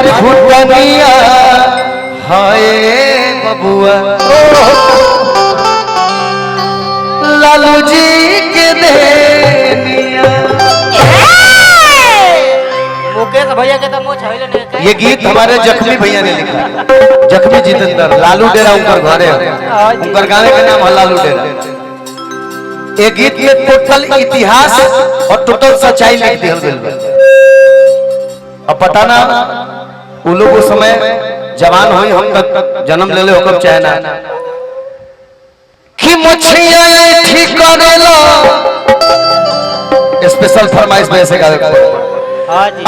अरे फुटनिया हाय बबुआ लालू जी के देनिया। मुकेश भैया के तो मुझ है। ये गीत हमारे जख्मी भैया ने लिखा, जख्मी जितेंद्र। लालू डेरा उनकर घर है, उनकर गाने का नाम है लालू डेरा। ये गीत में टोटल इतिहास और टोटल सच्चाई लिख दिया गया। अब पता ना वो लोग उस समय जवान हुई, हम तक जन्म ले ले होकर चाहना कि मछलियां ठीक करेलो स्पेशल फरमाइश में ऐसे गावे।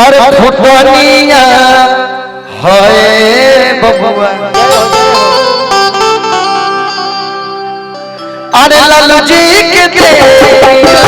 अरे फुटनिया हाय बबुआ अरे लालू जी के देनिया।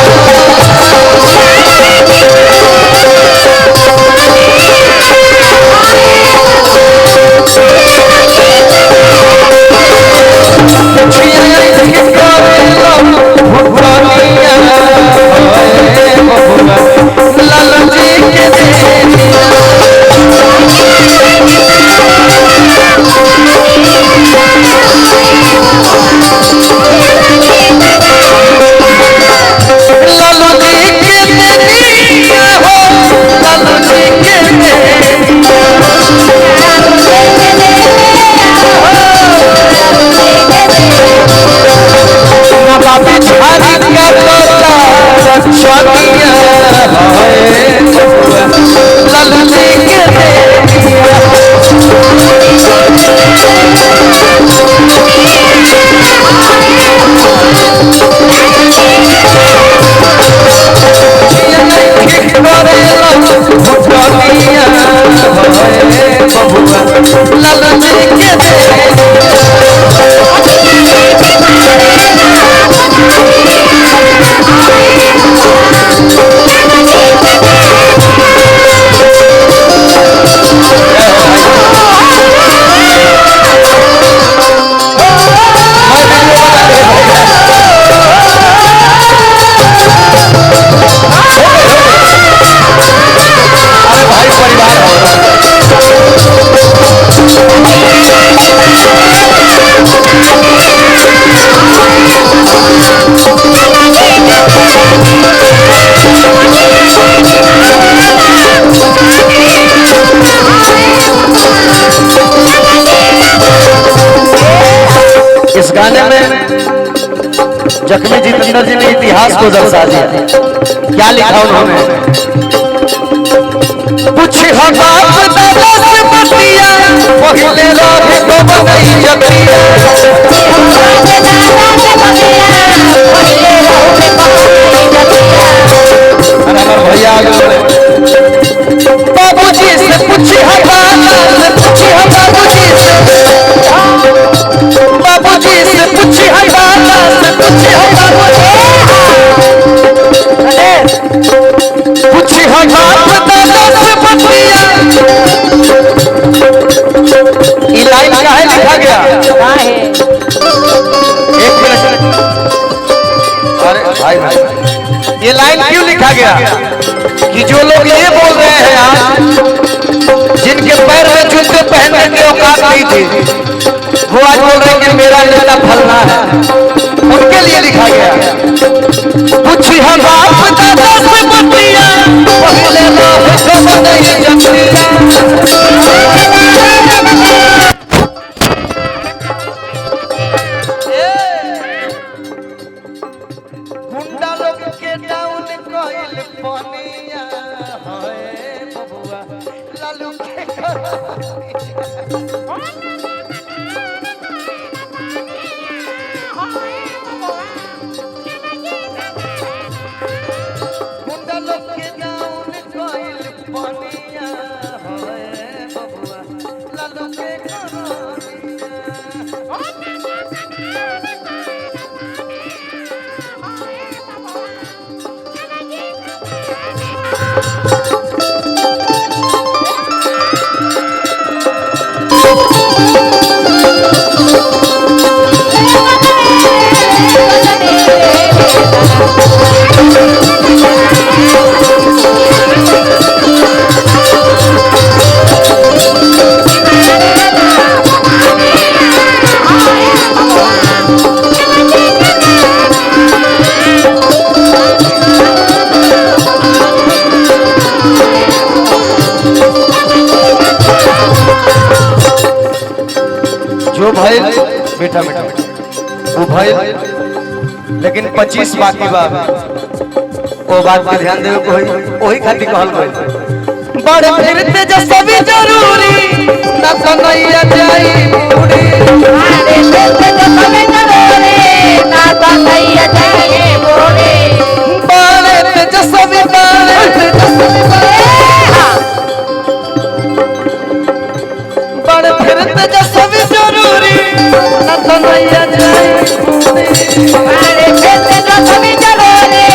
इस गाने में जख्मी जितेंद्र जी ने इतिहास को दर्शा दिया। क्या लिखा उन्होंने? कुछ पहले राधे को बनाई जतिया। भैया बाबूजी से पूछी बाबूजी से पूछी लाइन क्या है लिखा गया? एक मिनट, अरे भाई भाई ये लाइन क्यों लिखा गया कि जो लोग ये बोल रहे हैं आज जिनके पैर में जूते पहनने की औकात नहीं थी, वो आज बोल रहे हैं कि मेरा नेता फलना है। उनके लिए लिखा गया पूछी हम बाप दादा से बतिया पहले लोग को नहीं जतिया। गुंडा लोग के डाउन कोइल पनिया है बबुआ लालू के गुंडा लोग के डाउन कोइल पनिया है बबुआ लालू के 25 बाकी बा ओ बात पे ध्यान देवे कोई वही खातिर कहल गई बड़े फिर तेजस्वी जरूरी ना तो नहीं जाई बूढ़ी अरे तेजस्वी जरूरी ना तो नहीं जाई बूढ़ी बड़े तेजस्वी बड़े फिर तेजस्वी जरूरी ना तो नहीं जाई बूढ़ी अरे तेजस्वी जरूरी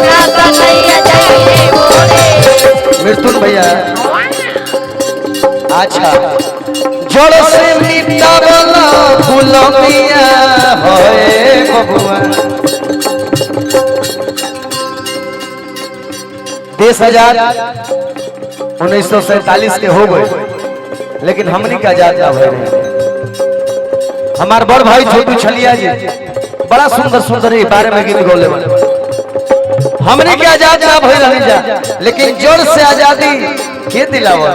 ना तो नहीं जाई बूढ़ी मृत्युन भैया अच्छा जड़ से मिटावला फुलमिया होए बबुआ देश आजाद 1947 के हो गए लेकिन हमनी का आजाद ना भइल हमार बड़ भाई छोटू छलिया जी बड़ा सुंदर सुंदर ये बारे में गीत गौले हमने के आजाद ना भइल रही जा लेकिन जड़ से आजादी के दिलावा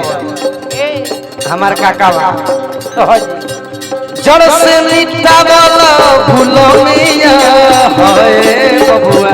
हमार काका बा जड़ से मिटावला फुलमिया होए बबुआ